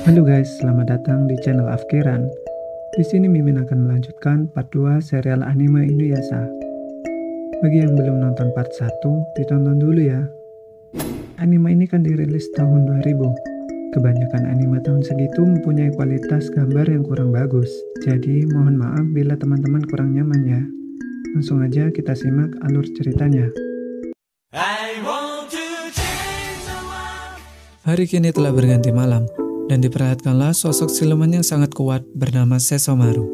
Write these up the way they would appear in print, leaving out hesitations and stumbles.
Halo guys, selamat datang di channel Afkiran. Di sini Mimin akan melanjutkan part 2 serial anime Inuyasha. Bagi yang belum nonton part 1, ditonton dulu ya. Anime ini kan dirilis tahun 2000. Kebanyakan anime tahun segitu mempunyai kualitas gambar yang kurang bagus. Jadi mohon maaf bila teman-teman kurang nyaman ya. Langsung aja kita simak alur ceritanya. Hari kini telah berganti malam, dan diperlihatkanlah sosok siluman yang sangat kuat bernama Sesomaru.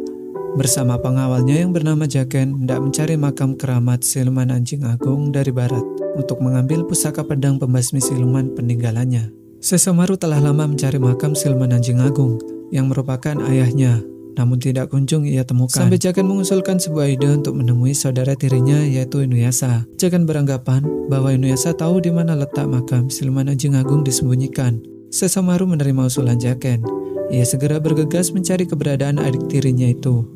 Bersama pengawalnya yang bernama Jaken hendak mencari makam keramat siluman anjing agung dari barat untuk mengambil pusaka pedang pembasmi siluman peninggalannya. Sesomaru telah lama mencari makam siluman anjing agung yang merupakan ayahnya, namun tidak kunjung ia temukan. Sampai Jaken mengusulkan sebuah ide untuk menemui saudara tirinya yaitu Inuyasha. Jaken beranggapan bahwa Inuyasha tahu di mana letak makam siluman anjing agung disembunyikan. Sesomaru menerima usulan Jaken. Ia segera bergegas mencari keberadaan adik tirinya itu.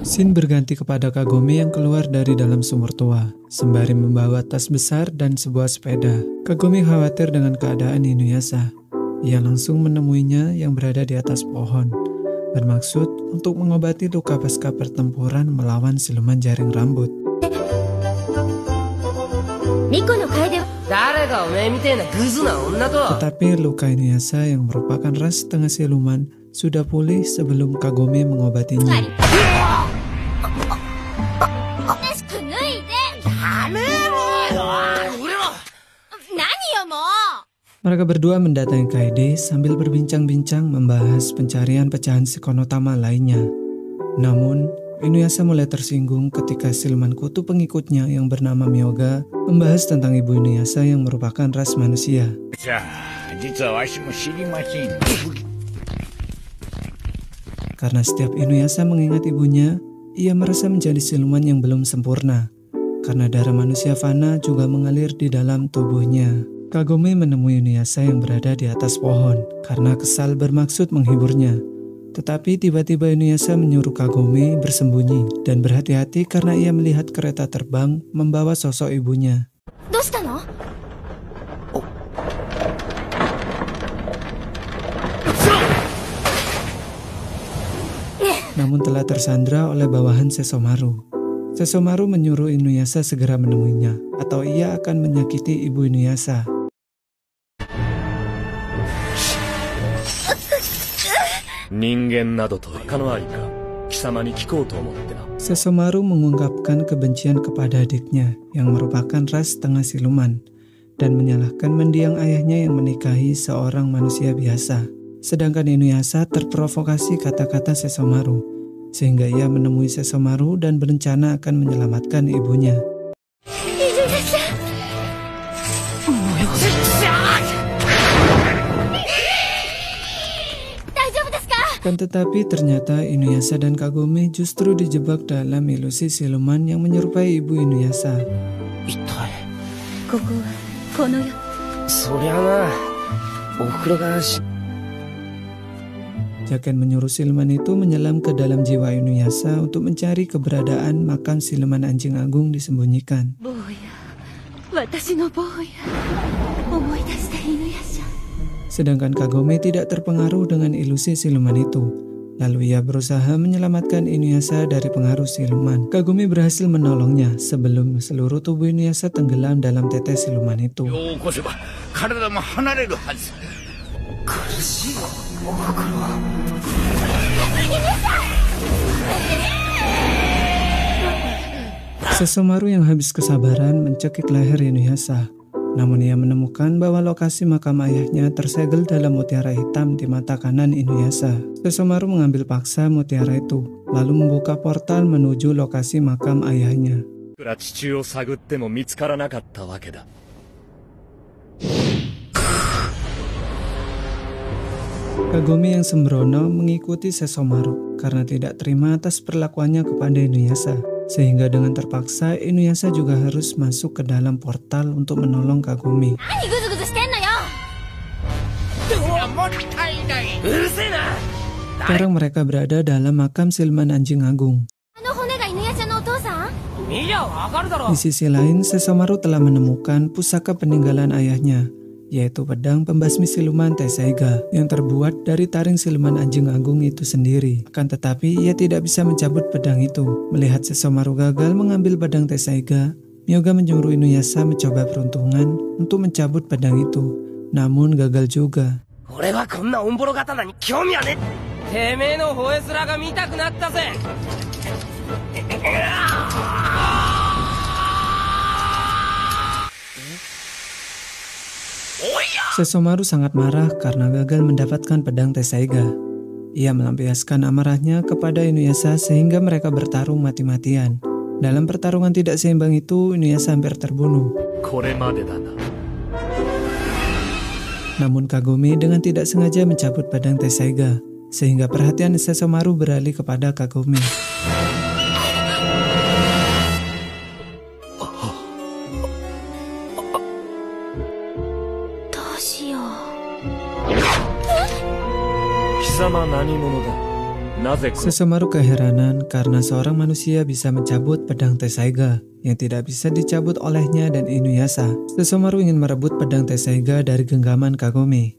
Shin berganti kepada Kagome yang keluar dari dalam sumur tua, sembari membawa tas besar dan sebuah sepeda. Kagome khawatir dengan keadaan Inuyasha. Ia langsung menemuinya yang berada di atas pohon, bermaksud untuk mengobati luka pasca pertempuran melawan siluman jaring rambut. Tetapi luka Inuyasha yang merupakan ras setengah siluman sudah pulih sebelum Kagome mengobatinya. Mereka berdua mendatangi Kaede sambil berbincang-bincang membahas pencarian pecahan Shikonotama lainnya. Namun, Inuyasha mulai tersinggung ketika siluman kutu pengikutnya yang bernama Myoga membahas tentang ibu Inuyasha yang merupakan ras manusia. Karena setiap Inuyasha mengingat ibunya, ia merasa menjadi siluman yang belum sempurna. Karena darah manusia fana juga mengalir di dalam tubuhnya. Kagome menemui Inuyasha yang berada di atas pohon karena kesal bermaksud menghiburnya. Tetapi tiba-tiba Inuyasha menyuruh Kagome bersembunyi dan berhati-hati karena ia melihat kereta terbang membawa sosok ibunya. Namun telah tersandra oleh bawahan Sesomaru. Sesomaru menyuruh Inuyasha segera menemuinya, atau ia akan menyakiti ibu Inuyasha. Sesomaru mengungkapkan kebencian kepada adiknya yang merupakan ras setengah siluman dan menyalahkan mendiang ayahnya yang menikahi seorang manusia biasa. Sedangkan Inuyasha terprovokasi kata-kata Sesomaru sehingga ia menemui Sesomaru dan berencana akan menyelamatkan ibunya. Kan tetapi ternyata Inuyasha dan Kagome justru dijebak dalam ilusi siluman yang menyerupai ibu Inuyasha. Jaken menyuruh siluman itu menyelam ke dalam jiwa Inuyasha untuk mencari keberadaan makam siluman anjing agung disembunyikan. Sedangkan Kagome tidak terpengaruh dengan ilusi siluman itu. Lalu ia berusaha menyelamatkan Inuyasha dari pengaruh siluman. Kagome berhasil menolongnya sebelum seluruh tubuh Inuyasha tenggelam dalam tetes siluman itu. Sesomaru yang habis kesabaran mencekik leher Inuyasha. Namun ia menemukan bahwa lokasi makam ayahnya tersegel dalam mutiara hitam di mata kanan Inuyasha. Sesomaru mengambil paksa mutiara itu, lalu membuka portal menuju lokasi makam ayahnya. Kagome yang sembrono mengikuti Sesomaru karena tidak terima atas perlakuannya kepada Inuyasha. Sehingga dengan terpaksa Inuyasha juga harus masuk ke dalam portal untuk menolong Kagome. Sekarang mereka berada dalam makam siluman anjing agung. Di sisi lain, Sesshomaru telah menemukan pusaka peninggalan ayahnya, yaitu pedang pembasmi siluman Tessaiga yang terbuat dari taring siluman anjing agung itu sendiri. Akan tetapi, ia tidak bisa mencabut pedang itu. Melihat Sesshomaru gagal mengambil pedang Tessaiga, Myoga menyuruh Inuyasha mencoba peruntungan untuk mencabut pedang itu, namun gagal juga. Sesshomaru sangat marah karena gagal mendapatkan pedang Tessaiga. Ia melampiaskan amarahnya kepada Inuyasha sehingga mereka bertarung mati-matian. Dalam pertarungan tidak seimbang itu, Inuyasha hampir terbunuh. Namun Kagome dengan tidak sengaja mencabut pedang Tessaiga, sehingga perhatian Sesshomaru beralih kepada Kagome. Sesshomaru keheranan karena seorang manusia bisa mencabut pedang Tessaiga yang tidak bisa dicabut olehnya dan Inuyasha. Sesshomaru ingin merebut pedang Tessaiga dari genggaman Kagome.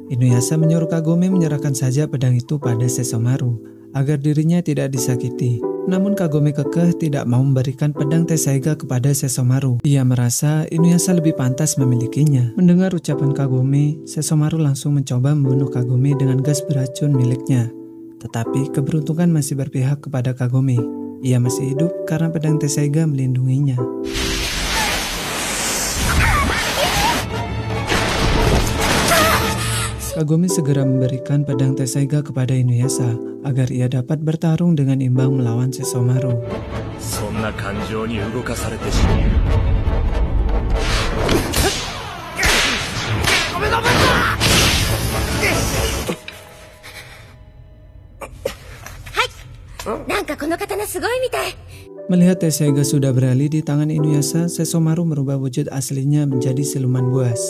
Inuyasha menyuruh Kagome menyerahkan saja pedang itu pada Sesshomaru agar dirinya tidak disakiti. Namun Kagome kekeh tidak mau memberikan pedang Tessaiga kepada Sesshomaru. Ia merasa Inuyasha lebih pantas memilikinya. Mendengar ucapan Kagome, Sesshomaru langsung mencoba membunuh Kagome dengan gas beracun miliknya. Tetapi keberuntungan masih berpihak kepada Kagome. Ia masih hidup karena pedang Tessaiga melindunginya. Kagome segera memberikan pedang Tessaiga kepada Inuyasha agar ia dapat bertarung dengan imbang melawan Sesshomaru. Melihat Tessaiga sudah beralih di tangan Inuyasha, Sesshomaru merubah wujud aslinya menjadi siluman buas.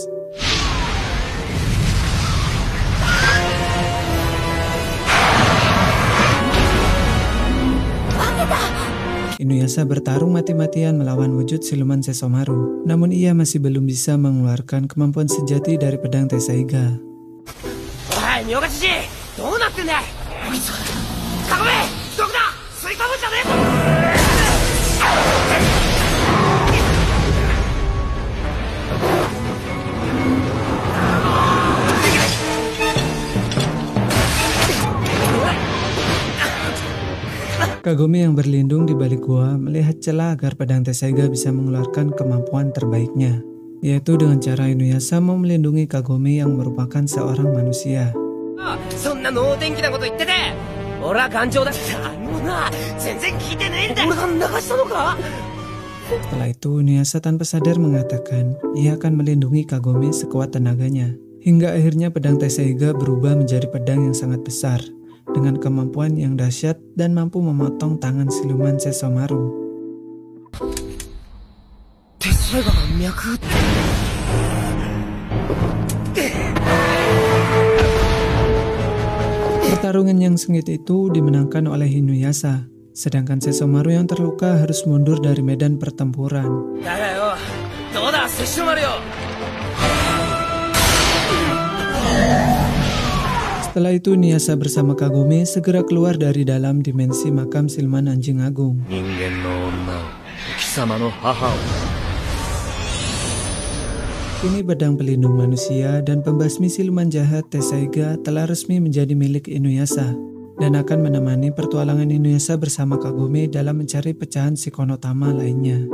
Inuyasha bertarung mati-matian melawan wujud siluman Sesshomaru, namun ia masih belum bisa mengeluarkan kemampuan sejati dari pedang Tessaiga. Kagome yang berlindung di balik gua melihat celah agar pedang Tessaiga bisa mengeluarkan kemampuan terbaiknya, yaitu dengan cara Inuyasha mau melindungi Kagome yang merupakan seorang manusia. Setelah itu Inuyasha tanpa sadar mengatakan ia akan melindungi Kagome sekuat tenaganya, hingga akhirnya pedang Tessaiga berubah menjadi pedang yang sangat besar dengan kemampuan yang dahsyat dan mampu memotong tangan siluman Sesshomaru. Pertarungan yang sengit itu dimenangkan oleh Inuyasha, sedangkan Sesshomaru yang terluka harus mundur dari medan pertempuran. Setelah itu Inuyasha bersama Kagome segera keluar dari dalam dimensi makam siluman anjing agung. Kini pedang pelindung manusia dan pembasmi siluman jahat Tessaiga telah resmi menjadi milik Inuyasha dan akan menemani pertualangan Inuyasha bersama Kagome dalam mencari pecahan Shikonotama lainnya.